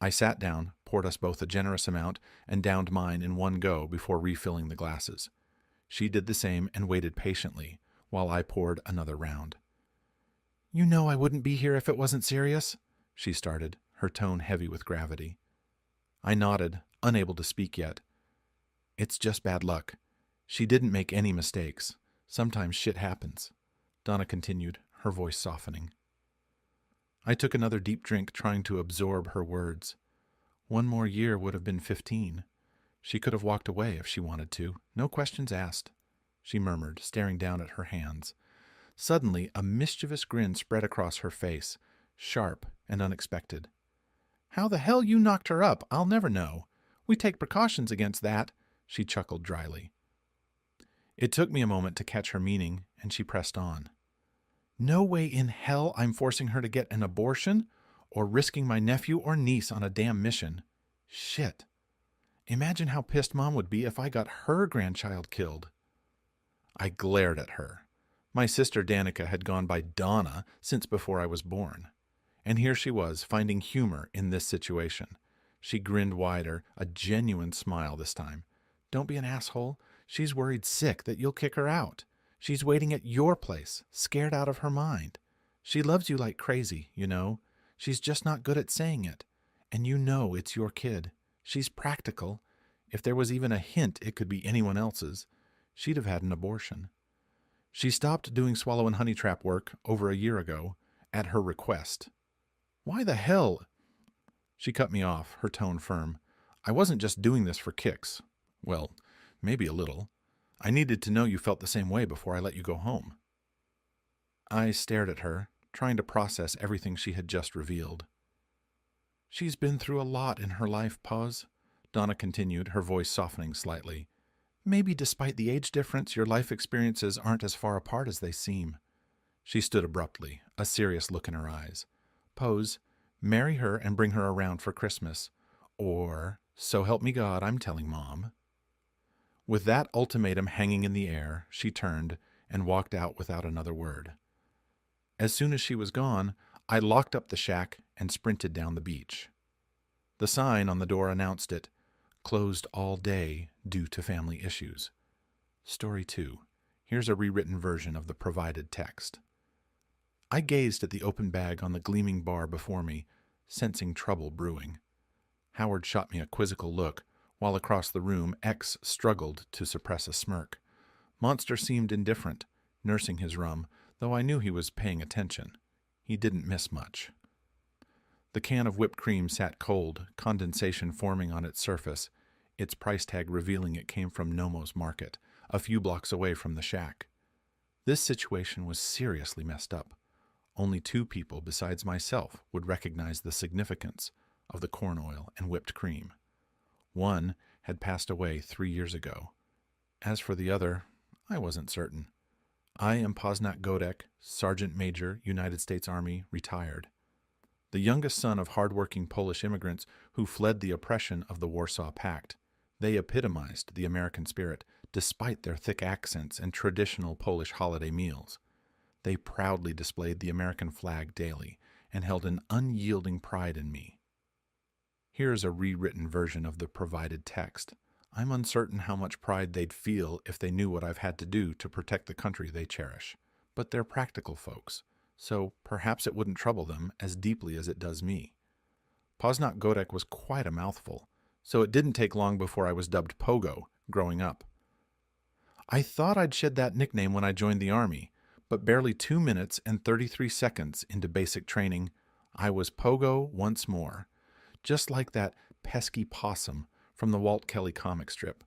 I sat down, poured us both a generous amount, and downed mine in one go before refilling the glasses. She did the same and waited patiently while I poured another round. You know I wouldn't be here if it wasn't serious, she started, her tone heavy with gravity. I nodded, unable to speak yet. It's just bad luck. She didn't make any mistakes. Sometimes shit happens, Donna continued, her voice softening. I took another deep drink, trying to absorb her words. 1 more year would have been 15. She could have walked away if she wanted to, no questions asked, she murmured, staring down at her hands. Suddenly, a mischievous grin spread across her face, sharp and unexpected. How the hell you knocked her up, I'll never know. We take precautions against that, she chuckled dryly. It took me a moment to catch her meaning, and she pressed on. No way in hell I'm forcing her to get an abortion or risking my nephew or niece on a damn mission. Shit. Imagine how pissed Mom would be if I got her grandchild killed. I glared at her. My sister Danica had gone by Donna since before I was born. And here she was, finding humor in this situation. She grinned wider, a genuine smile this time. Don't be an asshole. She's worried sick that you'll kick her out. She's waiting at your place, scared out of her mind. She loves you like crazy, you know. She's just not good at saying it. And you know it's your kid. She's practical. If there was even a hint it could be anyone else's, she'd have had an abortion. She stopped doing swallow and honey trap work over a year ago, at her request. Why the hell? She cut me off, her tone firm. I wasn't just doing this for kicks. Well, maybe a little. I needed to know you felt the same way before I let you go home. I stared at her, trying to process everything she had just revealed. She's been through a lot in her life, Puz, Donna continued, her voice softening slightly. Maybe despite the age difference, your life experiences aren't as far apart as they seem. She stood abruptly, a serious look in her eyes. Pose, marry her and bring her around for Christmas. Or, so help me God, I'm telling Mom. With that ultimatum hanging in the air, she turned and walked out without another word. As soon as she was gone, I locked up the shack and sprinted down the beach. The sign on the door announced it, closed all day due to family issues. Story 2. Here's a rewritten version of the provided text. I gazed at the open bag on the gleaming bar before me, sensing trouble brewing. Howard shot me a quizzical look, while across the room X struggled to suppress a smirk. Monster seemed indifferent, nursing his rum, though I knew he was paying attention. He didn't miss much. The can of whipped cream sat cold, condensation forming on its surface, its price tag revealing it came from Nomo's Market, a few blocks away from the shack. This situation was seriously messed up. Only 2 people besides myself would recognize the significance of the corn oil and whipped cream. One had passed away 3 years ago. As for the other, I wasn't certain. I am Posnak Godek, Sergeant Major, United States Army, retired. The youngest son of hard-working Polish immigrants who fled the oppression of the Warsaw Pact. They epitomized the American spirit, despite their thick accents and traditional Polish holiday meals. They proudly displayed the American flag daily and held an unyielding pride in me. Here is a rewritten version of the provided text. I'm uncertain how much pride they'd feel if they knew what I've had to do to protect the country they cherish. But they're practical folks, so perhaps it wouldn't trouble them as deeply as it does me. Posnak Godek was quite a mouthful, so it didn't take long before I was dubbed Pogo growing up. I thought I'd shed that nickname when I joined the Army, but barely 2 minutes and 33 seconds into basic training, I was Pogo once more, just like that pesky possum from the Walt Kelly comic strip.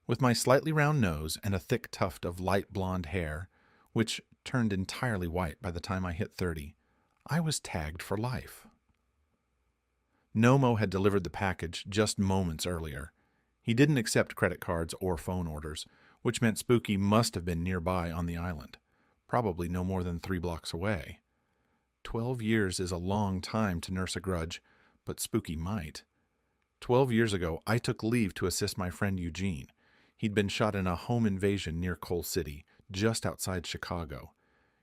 With my slightly round nose and a thick tuft of light blonde hair, which turned entirely white by the time I hit 30, I was tagged for life. Nomo had delivered the package just moments earlier. He didn't accept credit cards or phone orders, which meant Spooky must have been nearby on the island, probably no more than 3 blocks away. 12 years is a long time to nurse a grudge, but Spooky might. 12 years ago, I took leave to assist my friend Eugene. He'd been shot in a home invasion near Coal City, just outside Chicago.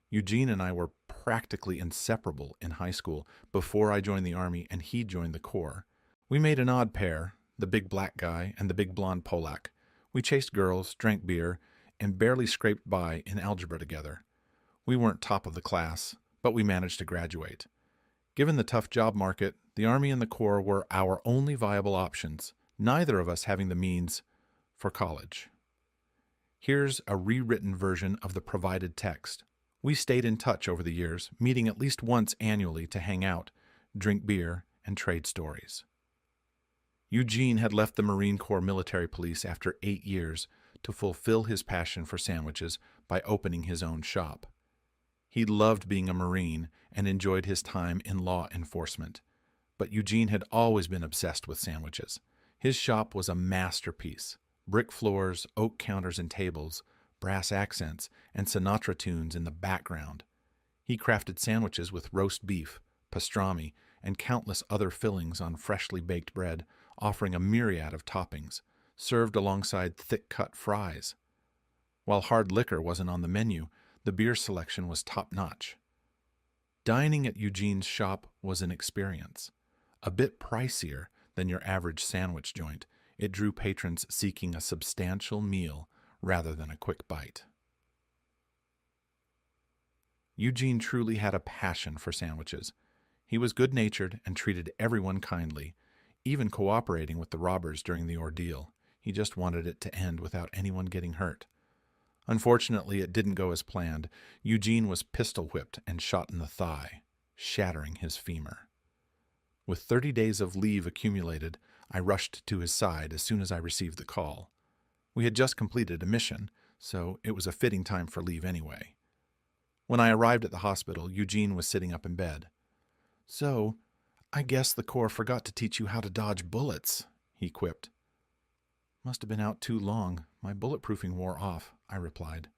Eugene and I were practically inseparable in high school before I joined the Army and he joined the Corps. We made an odd pair, the big black guy and the big blonde Polak. We chased girls, drank beer, and barely scraped by in algebra together. We weren't top of the class, but we managed to graduate. Given the tough job market, the Army and the Corps were our only viable options, neither of us having the means for college. Here's a rewritten version of the provided text. We stayed in touch over the years, meeting at least once annually to hang out, drink beer, and trade stories. Eugene had left the Marine Corps Military Police after 8 years to fulfill his passion for sandwiches by opening his own shop. He loved being a Marine and enjoyed his time in law enforcement. But Eugene had always been obsessed with sandwiches. His shop was a masterpiece. Brick floors, oak counters and tables, brass accents, and Sinatra tunes in the background. He crafted sandwiches with roast beef, pastrami, and countless other fillings on freshly baked bread, offering a myriad of toppings, served alongside thick-cut fries. While hard liquor wasn't on the menu, the beer selection was top-notch. Dining at Eugene's shop was an experience. A bit pricier than your average sandwich joint, it drew patrons seeking a substantial meal rather than a quick bite. Eugene truly had a passion for sandwiches. He was good-natured and treated everyone kindly, even cooperating with the robbers during the ordeal. He just wanted it to end without anyone getting hurt. Unfortunately, it didn't go as planned. Eugene was pistol-whipped and shot in the thigh, shattering his femur. With 30 days of leave accumulated, I rushed to his side as soon as I received the call. We had just completed a mission, so it was a fitting time for leave anyway. When I arrived at the hospital, Eugene was sitting up in bed. "So, I guess the Corps forgot to teach you how to dodge bullets," he quipped. "Must have been out too long. My bulletproofing wore off," I replied.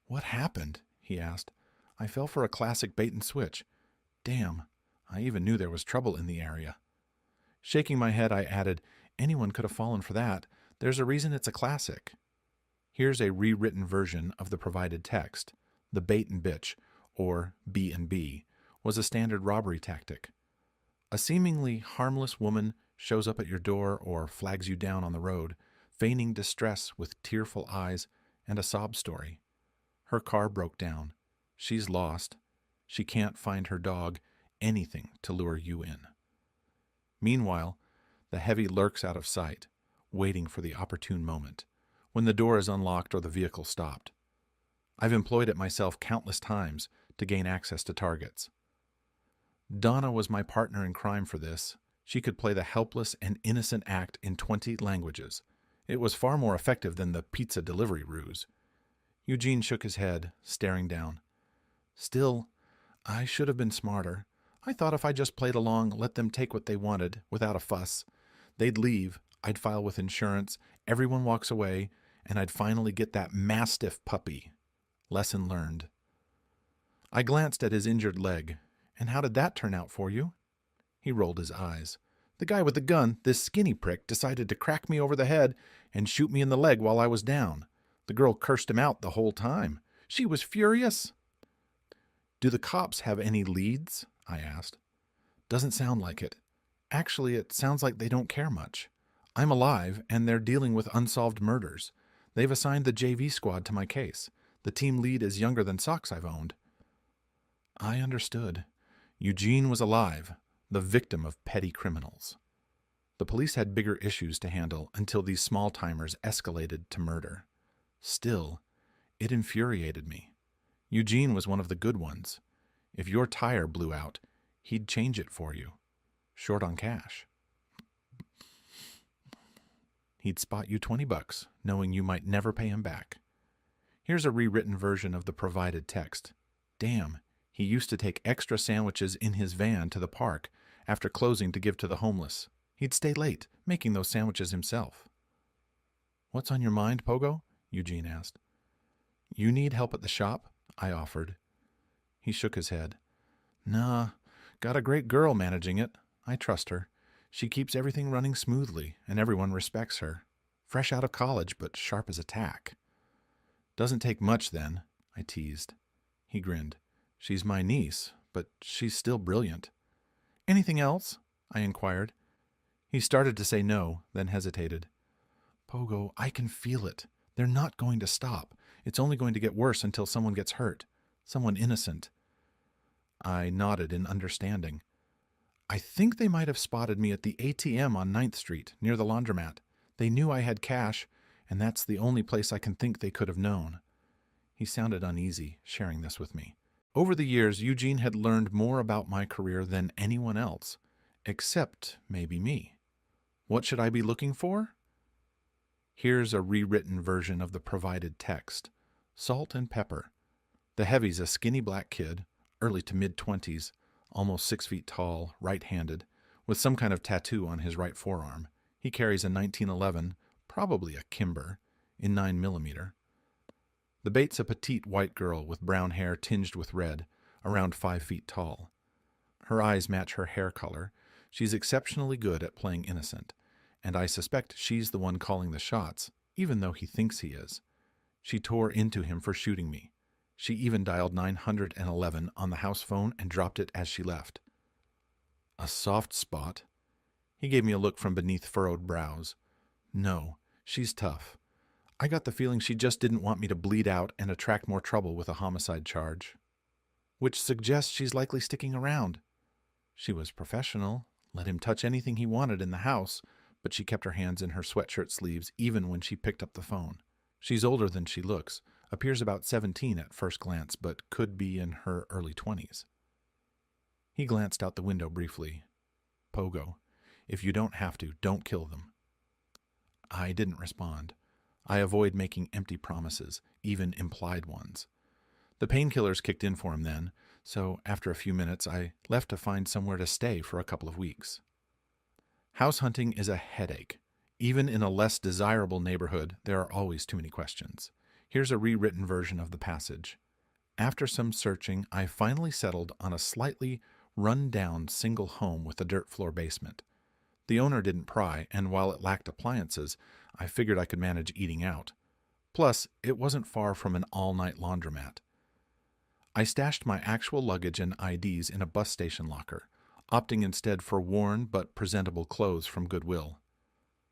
"What happened?" he asked. "I fell for a classic bait and switch. Damn, I even knew there was trouble in the area." Shaking my head, I added, "Anyone could have fallen for that. There's a reason it's a classic." Here's a rewritten version of the provided text. The bait and bitch, or B&B, was a standard robbery tactic. A seemingly harmless woman shows up at your door or flags you down on the road, feigning distress with tearful eyes and a sob story. Her car broke down. She's lost. She can't find her dog, anything to lure you in. Meanwhile, the heavy lurks out of sight, waiting for the opportune moment, when the door is unlocked or the vehicle stopped. I've employed it myself countless times to gain access to targets. Donna was my partner in crime for this. She could play the helpless and innocent act in 20 languages. It was far more effective than the pizza delivery ruse. Eugene shook his head, staring down. Still, I should have been smarter. I thought if I just played along, let them take what they wanted, without a fuss. They'd leave, I'd file with insurance, everyone walks away, and I'd finally get that mastiff puppy. Lesson learned. I glanced at his injured leg. And how did that turn out for you? He rolled his eyes. The guy with the gun, this skinny prick, decided to crack me over the head and shoot me in the leg while I was down. The girl cursed him out the whole time. She was furious. Do the cops have any leads? I asked. Doesn't sound like it. Actually, it sounds like they don't care much. I'm alive, and they're dealing with unsolved murders. They've assigned the JV squad to my case. The team lead is younger than socks I've owned. I understood. Eugene was alive, the victim of petty criminals. The police had bigger issues to handle until these small-timers escalated to murder. Still, it infuriated me. Eugene was one of the good ones. If your tire blew out, he'd change it for you. Short on cash. He'd spot you $20, knowing you might never pay him back. Here's a rewritten version of the provided text. Damn. He used to take extra sandwiches in his van to the park after closing to give to the homeless. He'd stay late, making those sandwiches himself. What's on your mind, Pogo? Eugene asked. You need help at the shop? I offered. He shook his head. Nah, got a great girl managing it. I trust her. She keeps everything running smoothly, and everyone respects her. Fresh out of college, but sharp as a tack. Doesn't take much, then, I teased. He grinned. She's my niece, but she's still brilliant. Anything else? I inquired. He started to say no, then hesitated. Pogo, I can feel it. They're not going to stop. It's only going to get worse until someone gets hurt. Someone innocent. I nodded in understanding. I think they might have spotted me at the ATM on 9th Street, near the laundromat. They knew I had cash, and that's the only place I can think they could have known. He sounded uneasy, sharing this with me. Over the years, Eugene had learned more about my career than anyone else, except maybe me. What should I be looking for? Here's a rewritten version of the provided text. Salt and pepper. The heavy's a skinny black kid, early to mid-20s, almost 6 feet tall, right-handed, with some kind of tattoo on his right forearm. He carries a 1911, probably a Kimber, in 9mm. The bait's a petite white girl with brown hair tinged with red, around 5 feet tall. Her eyes match her hair color. She's exceptionally good at playing innocent, and I suspect she's the one calling the shots, even though he thinks he is. She tore into him for shooting me. She even dialed 911 on the house phone and dropped it as she left. A soft spot? He gave me a look from beneath furrowed brows. No, she's tough. I got the feeling she just didn't want me to bleed out and attract more trouble with a homicide charge. Which suggests she's likely sticking around. She was professional, let him touch anything he wanted in the house, but she kept her hands in her sweatshirt sleeves even when she picked up the phone. She's older than she looks, appears about 17 at first glance, but could be in her early 20s. He glanced out the window briefly. Pogo, if you don't have to, don't kill them. I didn't respond. I avoid making empty promises, even implied ones. The painkillers kicked in for him then, so after a few minutes I left to find somewhere to stay for a couple of weeks. House hunting is a headache. Even in a less desirable neighborhood, there are always too many questions. Here's a rewritten version of the passage. After some searching, I finally settled on a slightly run-down single home with a dirt floor basement. The owner didn't pry, and while it lacked appliances, I figured I could manage eating out. Plus, it wasn't far from an all-night laundromat. I stashed my actual luggage and IDs in a bus station locker, opting instead for worn but presentable clothes from Goodwill.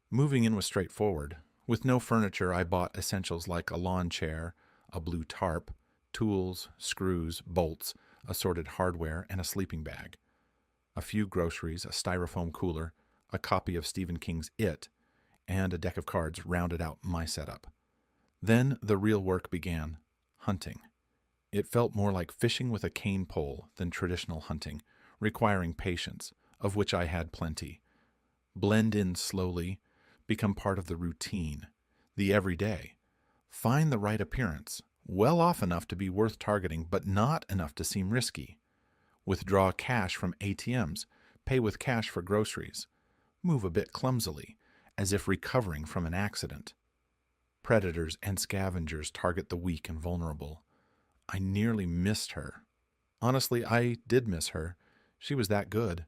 Moving in was straightforward. With no furniture, I bought essentials like a lawn chair, a blue tarp, tools, screws, bolts, assorted hardware, and a sleeping bag. A few groceries, a styrofoam cooler, a copy of Stephen King's It, and a deck of cards rounded out my setup. Then the real work began, hunting. It felt more like fishing with a cane pole than traditional hunting, requiring patience, of which I had plenty. Blend in slowly, become part of the routine, the everyday. Find the right appearance, well off enough to be worth targeting, but not enough to seem risky. Withdraw cash from ATMs, pay with cash for groceries. Move a bit clumsily, as if recovering from an accident. Predators and scavengers target the weak and vulnerable. I nearly missed her. Honestly, I did miss her. She was that good.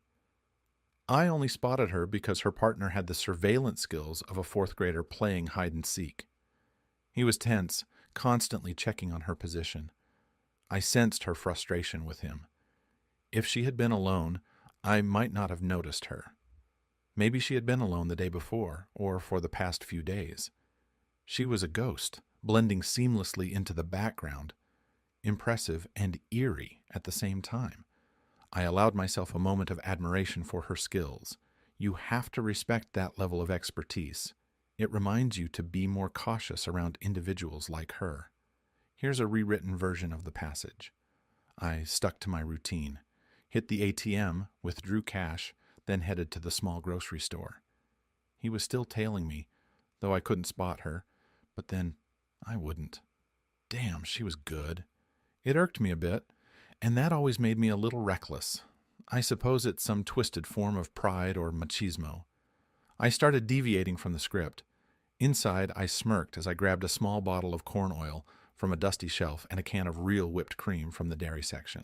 I only spotted her because her partner had the surveillance skills of a fourth grader playing hide and seek. He was tense, constantly checking on her position. I sensed her frustration with him. If she had been alone, I might not have noticed her. Maybe she had been alone the day before, or for the past few days. She was a ghost, blending seamlessly into the background, impressive and eerie at the same time. I allowed myself a moment of admiration for her skills. You have to respect that level of expertise. It reminds you to be more cautious around individuals like her. Here's a rewritten version of the passage. I stuck to my routine, hit the ATM, withdrew cash, then headed to the small grocery store. He was still tailing me, though I couldn't spot her, but then I wouldn't. Damn, she was good. It irked me a bit, and that always made me a little reckless. I suppose it's some twisted form of pride or machismo. I started deviating from the script. Inside, I smirked as I grabbed a small bottle of corn oil from a dusty shelf and a can of real whipped cream from the dairy section.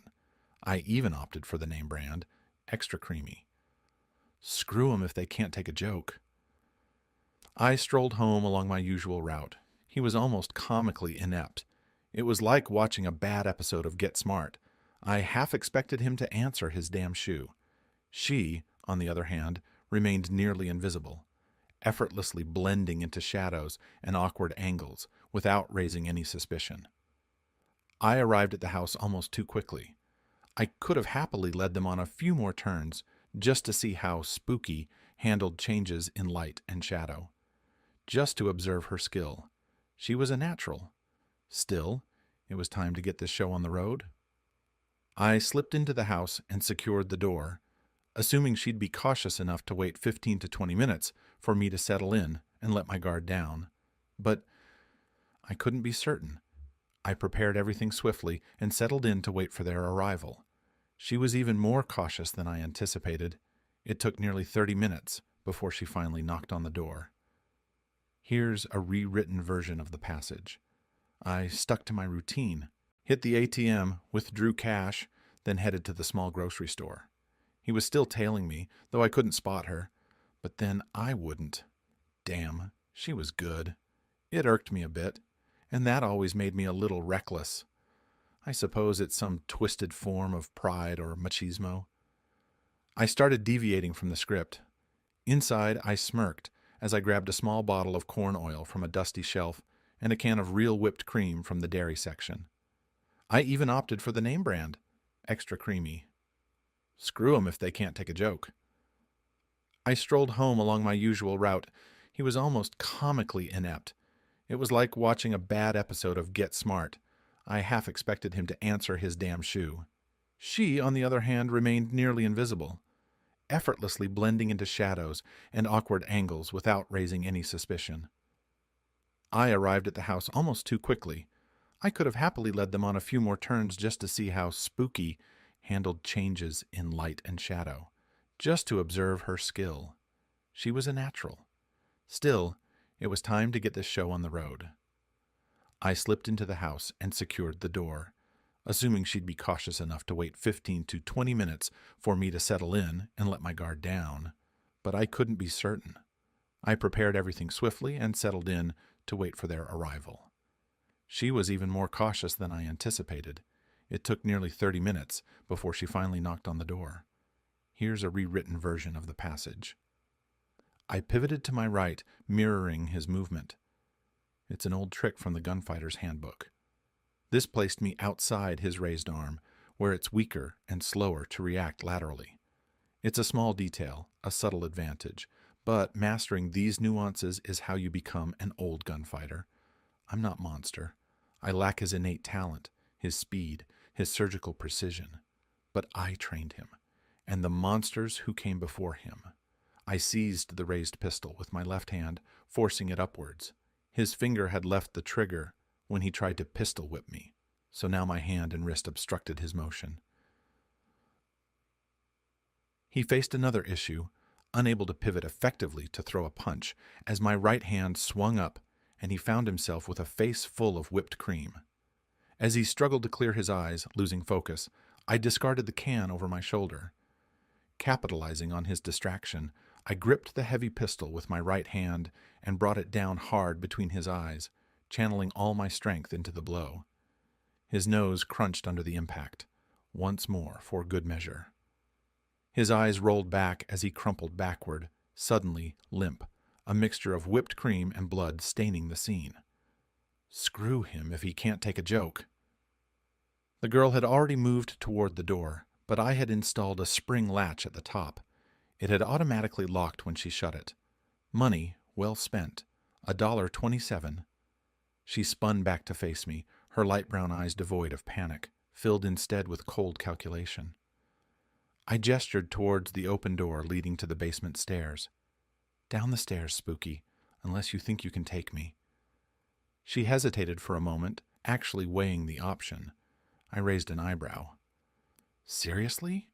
I even opted for the name brand, extra creamy. Screw 'em if they can't take a joke. I strolled home along my usual route. He was almost comically inept. It was like watching a bad episode of Get Smart. I half expected him to answer his damn shoe. She, on the other hand, remained nearly invisible, effortlessly blending into shadows and awkward angles without raising any suspicion. I arrived at the house almost too quickly. I could have happily led them on a few more turns just to see how Spooky handled changes in light and shadow, just to observe her skill. She was a natural. Still, it was time to get this show on the road. I slipped into the house and secured the door, assuming she'd be cautious enough to wait 15 to 20 minutes for me to settle in and let my guard down. But I couldn't be certain. I prepared everything swiftly and settled in to wait for their arrival. She was even more cautious than I anticipated. It took nearly 30 minutes before she finally knocked on the door. Here's a rewritten version of the passage. I stuck to my routine, hit the ATM, withdrew cash, then headed to the small grocery store. He was still tailing me, though I couldn't spot her. But then I wouldn't. Damn, she was good. It irked me a bit, and that always made me a little reckless. I suppose it's some twisted form of pride or machismo. I started deviating from the script. Inside, I smirked as I grabbed a small bottle of corn oil from a dusty shelf and a can of real whipped cream from the dairy section. I even opted for the name brand, extra creamy. Screw 'em if they can't take a joke. I strolled home along my usual route. He was almost comically inept. It was like watching a bad episode of Get Smart. I half expected him to answer his damn shoe. She, on the other hand, remained nearly invisible, effortlessly blending into shadows and awkward angles without raising any suspicion. I arrived at the house almost too quickly. I could have happily led them on a few more turns just to see how Spooky handled changes in light and shadow, just to observe her skill. She was a natural. Still, it was time to get this show on the road. I slipped into the house and secured the door, assuming she'd be cautious enough to wait 15 to 20 minutes for me to settle in and let my guard down. But I couldn't be certain. I prepared everything swiftly and settled in to wait for their arrival. She was even more cautious than I anticipated. It took nearly 30 minutes before she finally knocked on the door. Here's a rewritten version of the passage. I pivoted to my right, mirroring his movement. It's an old trick from the gunfighter's handbook. This placed me outside his raised arm, where it's weaker and slower to react laterally. It's a small detail, a subtle advantage, but mastering these nuances is how you become an old gunfighter. I'm not Monster. I lack his innate talent, his speed, his surgical precision. But I trained him, and the monsters who came before him. I seized the raised pistol with my left hand, forcing it upwards. His finger had left the trigger when he tried to pistol whip me, so now my hand and wrist obstructed his motion. He faced another issue, unable to pivot effectively to throw a punch, as my right hand swung up and he found himself with a face full of whipped cream. As he struggled to clear his eyes, losing focus, I discarded the can over my shoulder. Capitalizing on his distraction, I gripped the heavy pistol with my right hand and brought it down hard between his eyes, channeling all my strength into the blow. His nose crunched under the impact, once more for good measure. His eyes rolled back as he crumpled backward, suddenly limp, a mixture of whipped cream and blood staining the scene. Screw him if he can't take a joke. The girl had already moved toward the door, but I had installed a spring latch at the top. It had automatically locked when she shut it. Money well spent, $1.27. She spun back to face me, her light brown eyes devoid of panic, filled instead with cold calculation. I gestured towards the open door leading to the basement stairs. Down the stairs, Spooky, unless you think you can take me. She hesitated for a moment, actually weighing the option. I raised an eyebrow. Seriously?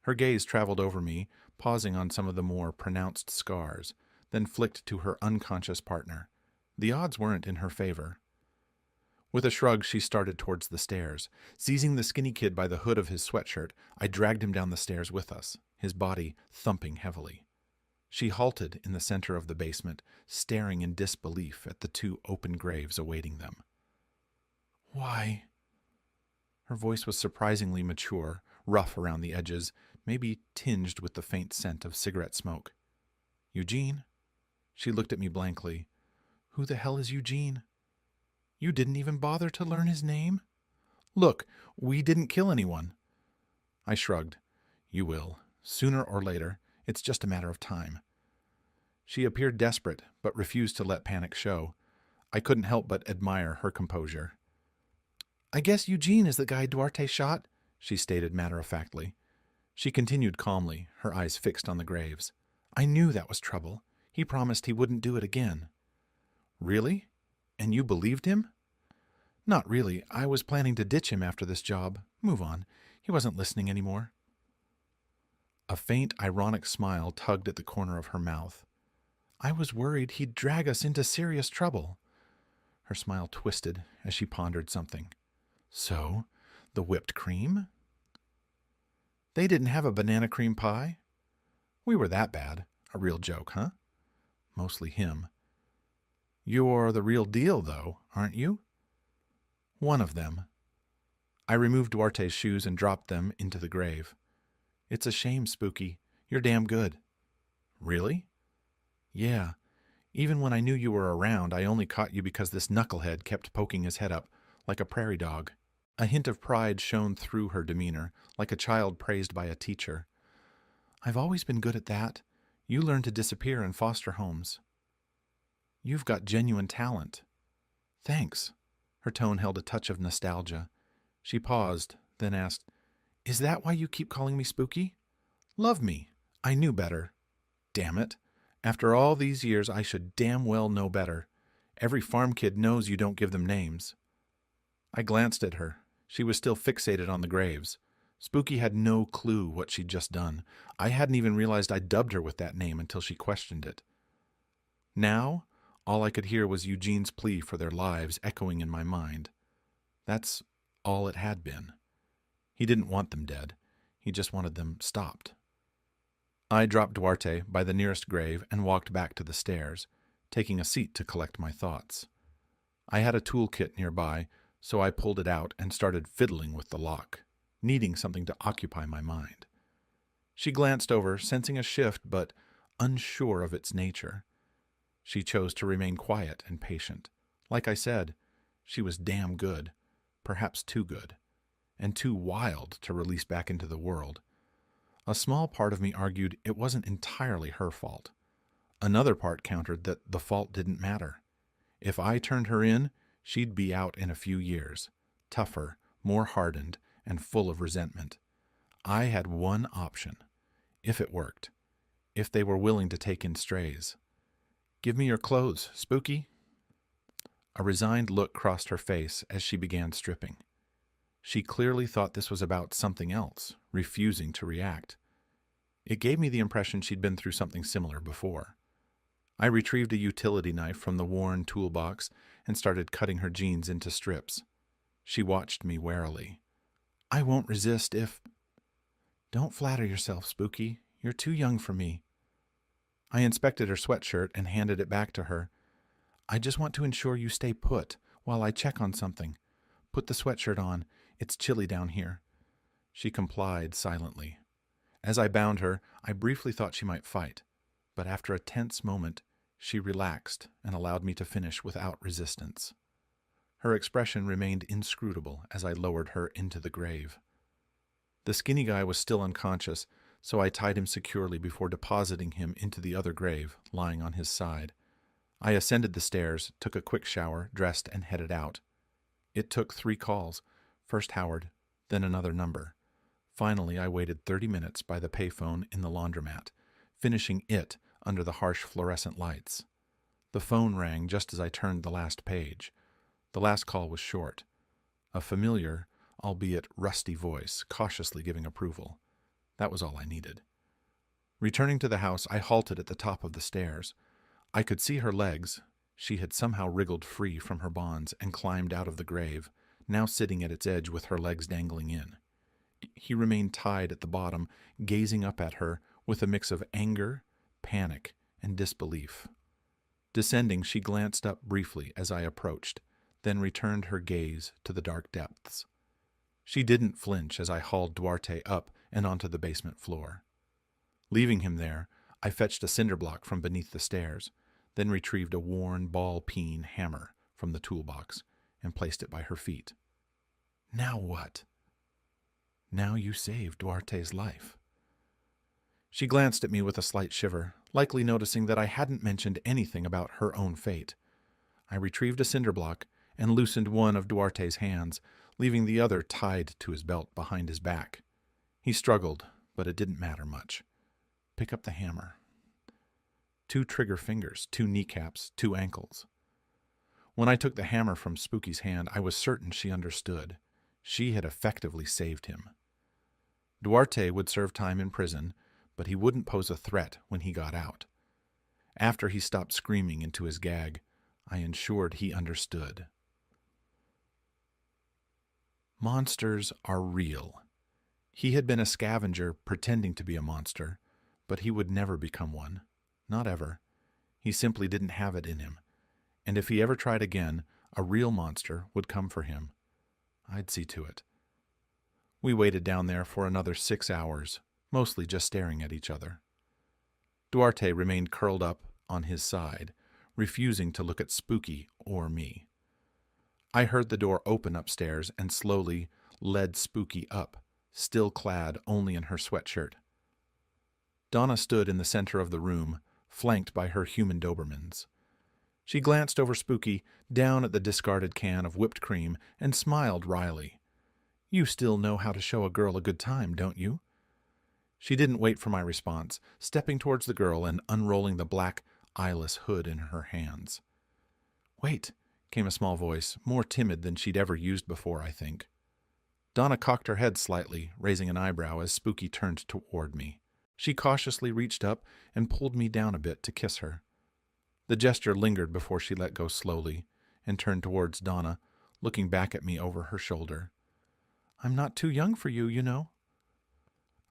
Her gaze traveled over me, pausing on some of the more pronounced scars, then flicked to her unconscious partner. The odds weren't in her favor. With a shrug, she started towards the stairs. Seizing the skinny kid by the hood of his sweatshirt, I dragged him down the stairs with us, his body thumping heavily. She halted in the center of the basement, staring in disbelief at the two open graves awaiting them. Why? Her voice was surprisingly mature, rough around the edges, maybe tinged with the faint scent of cigarette smoke. Eugene? She looked at me blankly. Who the hell is Eugene? You didn't even bother to learn his name? Look, we didn't kill anyone. I shrugged. You will. Sooner or later. It's just a matter of time. She appeared desperate, but refused to let panic show. I couldn't help but admire her composure. I guess Eugene is the guy Duarte shot, she stated matter-of-factly. She continued calmly, her eyes fixed on the graves. I knew that was trouble. He promised he wouldn't do it again. Really? And you believed him? Not really. I was planning to ditch him after this job. Move on. He wasn't listening anymore. A faint, ironic smile tugged at the corner of her mouth. I was worried he'd drag us into serious trouble. Her smile twisted as she pondered something. So, the whipped cream? They didn't have a banana cream pie? We were that bad. A real joke, huh? Mostly him. You're the real deal, though, aren't you? One of them. I removed Duarte's shoes and dropped them into the grave. It's a shame, Spooky. You're damn good. Really? Yeah. Even when I knew you were around, I only caught you because this knucklehead kept poking his head up, like a prairie dog. A hint of pride shone through her demeanor, like a child praised by a teacher. I've always been good at that. You learned to disappear in foster homes. You've got genuine talent. Thanks. Her tone held a touch of nostalgia. She paused, then asked, Is that why you keep calling me Spooky? Love me. I knew better. Damn it. After all these years, I should damn well know better. Every farm kid knows you don't give them names. I glanced at her. She was still fixated on the graves. Spooky had no clue what she'd just done. I hadn't even realized I'd dubbed her with that name until she questioned it. Now, all I could hear was Eugene's plea for their lives echoing in my mind. That's all it had been. He didn't want them dead. He just wanted them stopped. I dropped Duarte by the nearest grave and walked back to the stairs, taking a seat to collect my thoughts. I had a toolkit nearby, so I pulled it out and started fiddling with the lock, needing something to occupy my mind. She glanced over, sensing a shift, but unsure of its nature. She chose to remain quiet and patient. Like I said, she was damn good, perhaps too good, and too wild to release back into the world. A small part of me argued it wasn't entirely her fault. Another part countered that the fault didn't matter. If I turned her in, she'd be out in a few years, tougher, more hardened, and full of resentment. I had one option, if it worked, if they were willing to take in strays. "Give me your clothes, Spooky." A resigned look crossed her face as she began stripping. She clearly thought this was about something else, refusing to react. It gave me the impression she'd been through something similar before. I retrieved a utility knife from the worn toolbox and started cutting her jeans into strips. She watched me warily. "I won't resist if—" "Don't flatter yourself, Spooky. You're too young for me." I inspected her sweatshirt and handed it back to her. "I just want to ensure you stay put while I check on something. Put the sweatshirt on. It's chilly down here." She complied silently. As I bound her, I briefly thought she might fight, but after a tense moment, she relaxed and allowed me to finish without resistance. Her expression remained inscrutable as I lowered her into the grave. The skinny guy was still unconscious, so I tied him securely before depositing him into the other grave, lying on his side. I ascended the stairs, took a quick shower, dressed, and headed out. It took 3 calls, first Howard, then another number. Finally, I waited 30 minutes by the payphone in the laundromat, finishing it under the harsh fluorescent lights. The phone rang just as I turned the last page. The last call was short. A familiar, albeit rusty voice, cautiously giving approval. That was all I needed. Returning to the house, I halted at the top of the stairs. I could see her legs. She had somehow wriggled free from her bonds and climbed out of the grave, now sitting at its edge with her legs dangling in. He remained tied at the bottom, gazing up at her with a mix of anger, panic, and disbelief. Descending, she glanced up briefly as I approached, then returned her gaze to the dark depths. She didn't flinch as I hauled Duarte up and onto the basement floor. Leaving him there, I fetched a cinder block from beneath the stairs, then retrieved a worn ball-peen hammer from the toolbox and placed it by her feet. "Now what?" "Now you saved Duarte's life." She glanced at me with a slight shiver, likely noticing that I hadn't mentioned anything about her own fate. I retrieved a cinder block and loosened one of Duarte's hands, leaving the other tied to his belt behind his back. He struggled, but it didn't matter much. "Pick up the hammer." 2 trigger fingers, 2 kneecaps, 2 ankles. When I took the hammer from Spooky's hand, I was certain she understood. She had effectively saved him. Duarte would serve time in prison, but he wouldn't pose a threat when he got out. After he stopped screaming into his gag, I ensured he understood. Monsters are real. He had been a scavenger pretending to be a monster, but he would never become one. Not ever. He simply didn't have it in him. And if he ever tried again, a real monster would come for him. I'd see to it. We waited down there for another 6 hours, mostly just staring at each other. Duarte remained curled up on his side, refusing to look at Spooky or me. I heard the door open upstairs and slowly led Spooky up, still clad only in her sweatshirt. Donna stood in the center of the room, flanked by her human Dobermans. She glanced over Spooky, down at the discarded can of whipped cream, and smiled wryly. "You still know how to show a girl a good time, don't you?" She didn't wait for my response, stepping towards the girl and unrolling the black, eyeless hood in her hands. "Wait," came a small voice, more timid than she'd ever used before, I think. Donna cocked her head slightly, raising an eyebrow as Spooky turned toward me. She cautiously reached up and pulled me down a bit to kiss her. The gesture lingered before she let go slowly and turned towards Donna, looking back at me over her shoulder. "I'm not too young for you, you know."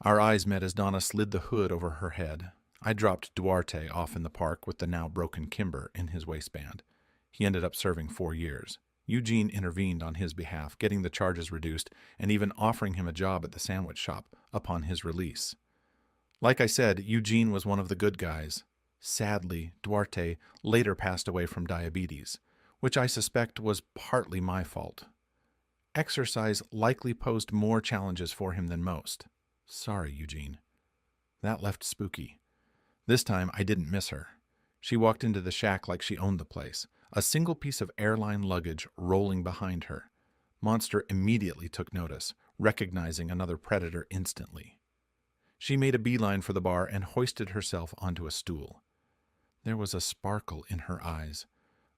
Our eyes met as Donna slid the hood over her head. I dropped Duarte off in the park with the now broken Kimber in his waistband. He ended up serving 4 years. Eugene intervened on his behalf, getting the charges reduced and even offering him a job at the sandwich shop upon his release. Like I said, Eugene was one of the good guys. Sadly, Duarte later passed away from diabetes, which I suspect was partly my fault. Exercise likely posed more challenges for him than most. Sorry, Eugene. That left Spooky. This time I didn't miss her. She walked into the shack like she owned the place, a single piece of airline luggage rolling behind her. Monster immediately took notice, recognizing another predator instantly. She made a beeline for the bar and hoisted herself onto a stool. There was a sparkle in her eyes,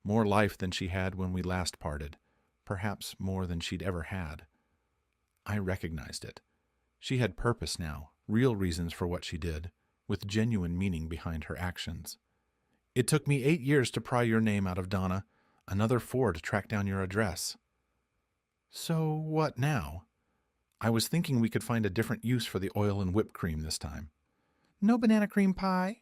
more life than she had when we last parted, perhaps more than she'd ever had. I recognized it. She had purpose now, real reasons for what she did, with genuine meaning behind her actions. It took me 8 years to pry your name out of Donna, another 4 to track down your address. So what now? I was thinking we could find a different use for the oil and whipped cream this time. No banana cream pie?